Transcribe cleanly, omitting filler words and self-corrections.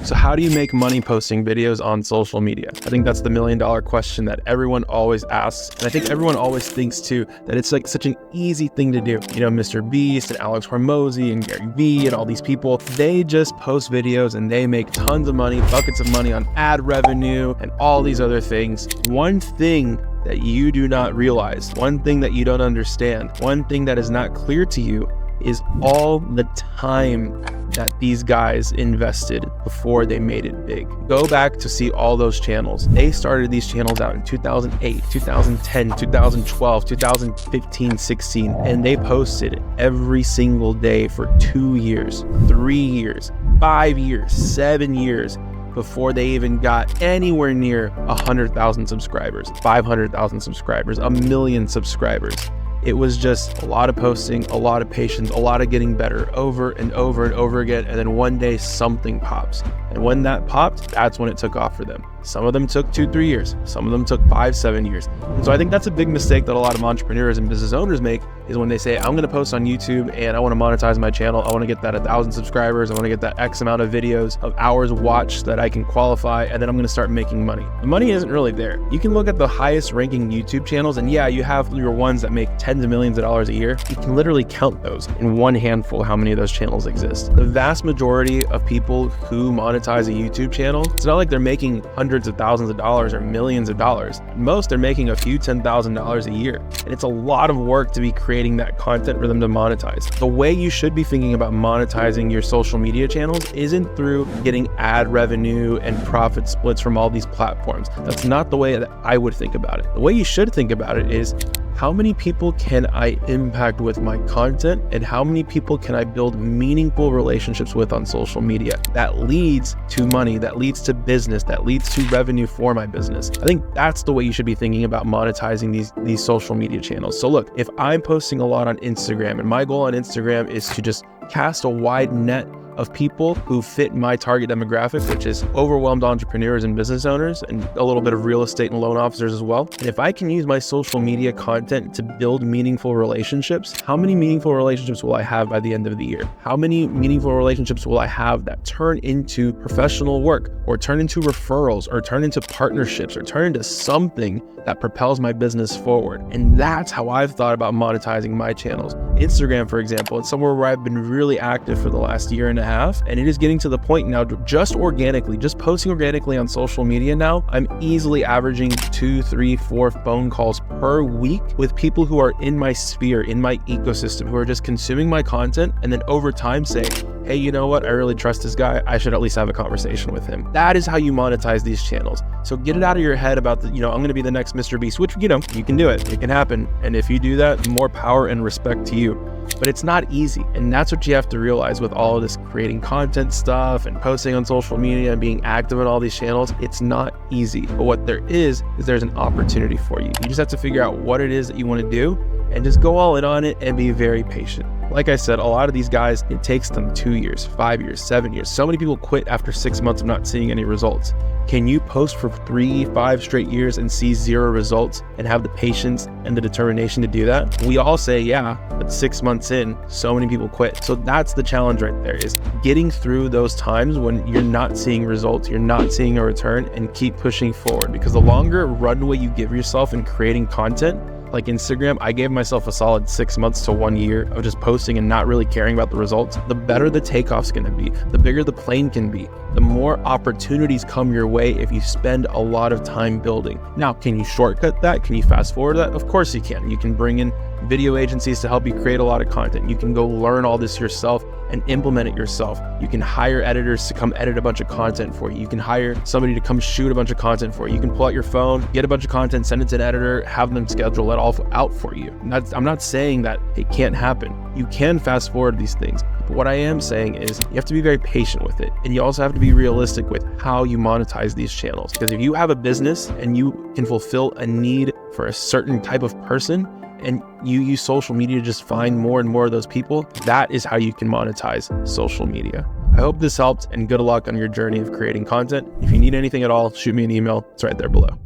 So how do you make money posting videos on social media? I think that's the million-dollar question that everyone always asks. And I think everyone always thinks too that it's like such an easy thing to do. You know, Mr. Beast and Alex Hormozy and Gary Vee and all these people, they just post videos and they make tons of money, buckets of money on ad revenue and all these other things. One thing that you do not realize, one thing that you don't understand, one thing that is not clear to you is all the time that these guys invested before they made it big. Go back to see all those channels. They started these channels out in 2008, 2010, 2012, 2015, 16, and they posted every single day for 2 years, 3 years, 5 years, 7 years before they even got anywhere near 100,000 subscribers, 500,000 subscribers, 1 million subscribers. It was just a lot of posting, a lot of patience, a lot of getting better over and over and over again. And then one day something pops. And when that popped, that's when it took off for them. Some of them took 2-3 years. Some of them took 5-7 years. And so I think that's a big mistake that a lot of entrepreneurs and business owners make, is when they say, I'm going to post on YouTube and I want to monetize my channel. I want to get that 1,000 subscribers. I want to get that X amount of videos of hours watched that I can qualify. And then I'm going to start making money. The money isn't really there. You can look at the highest ranking YouTube channels and yeah, you have your ones that make tens of millions of dollars a year. You can literally count those in one handful, how many of those channels exist. The vast majority of people who monetize a YouTube channel, it's not like they're making hundreds of thousands of dollars or millions of dollars. Most are making a few $10,000 a year. And it's a lot of work to be creating that content for them to monetize. The way you should be thinking about monetizing your social media channels isn't through getting ad revenue and profit splits from all these platforms. That's not the way that I would think about it. The way you should think about it is, how many people can I impact with my content, and how many people can I build meaningful relationships with on social media that leads to money, that leads to business, that leads to revenue for my business? I think that's the way you should be thinking about monetizing these social media channels. So look, if I'm posting a lot on Instagram, and my goal on Instagram is to just cast a wide net of people who fit my target demographic, which is overwhelmed entrepreneurs and business owners and a little bit of real estate and loan officers as well. And if I can use my social media content to build meaningful relationships, how many meaningful relationships will I have by the end of the year? How many meaningful relationships will I have that turn into professional work, or turn into referrals, or turn into partnerships, or turn into something that propels my business forward? And that's how I've thought about monetizing my channels. Instagram, for example, it's somewhere where I've been really active for the last year and a half, and it is getting to the point now, just organically, just posting organically on social media now, I'm easily averaging 2, 3, 4 phone calls per week with people who are in my sphere, in my ecosystem, who are just consuming my content, and then over time saying, hey, you know what? I really trust this guy. I should at least have a conversation with him. That is how you monetize these channels. So get it out of your head about I'm going to be the next Mr. Beast, which, you can do it. It can happen. And if you do that, more power and respect to you. But it's not easy. And that's what you have to realize with all of this creating content stuff and posting on social media and being active in all these channels. It's not easy. But what there is there's an opportunity for you. You just have to figure out what it is that you want to do and just go all in on it and be very patient. Like I said, a lot of these guys, it takes them 2 years, 5 years, 7 years. So many people quit after 6 months of not seeing any results. Can you post for 3, 5 straight years and see 0 results and have the patience and the determination to do that? We all say, yeah, but 6 months in, so many people quit. So that's the challenge right there, is getting through those times when you're not seeing results, you're not seeing a return, and keep pushing forward. Because the longer runway you give yourself in creating content, like Instagram, I gave myself a solid 6 months to 1 year of just posting and not really caring about the results. The better the takeoff's gonna be, the bigger the plane can be, the more opportunities come your way if you spend a lot of time building. Now, can you shortcut that? Can you fast forward that? Of course you can. You can bring in video agencies to help you create a lot of content. You can go learn all this yourself and implement it yourself. You can hire editors to come edit a bunch of content for you. You can hire somebody to come shoot a bunch of content for you. You can pull out your phone, get a bunch of content, send it to an editor, have them schedule it all out for you. I'm not saying that it can't happen. You can fast forward these things. But what I am saying is you have to be very patient with it. And you also have to be realistic with how you monetize these channels. Because if you have a business and you can fulfill a need for a certain type of person, and you use social media to just find more and more of those people, that is how you can monetize social media. I hope this helped, and good luck on your journey of creating content. If you need anything at all, shoot me an email. It's right there below.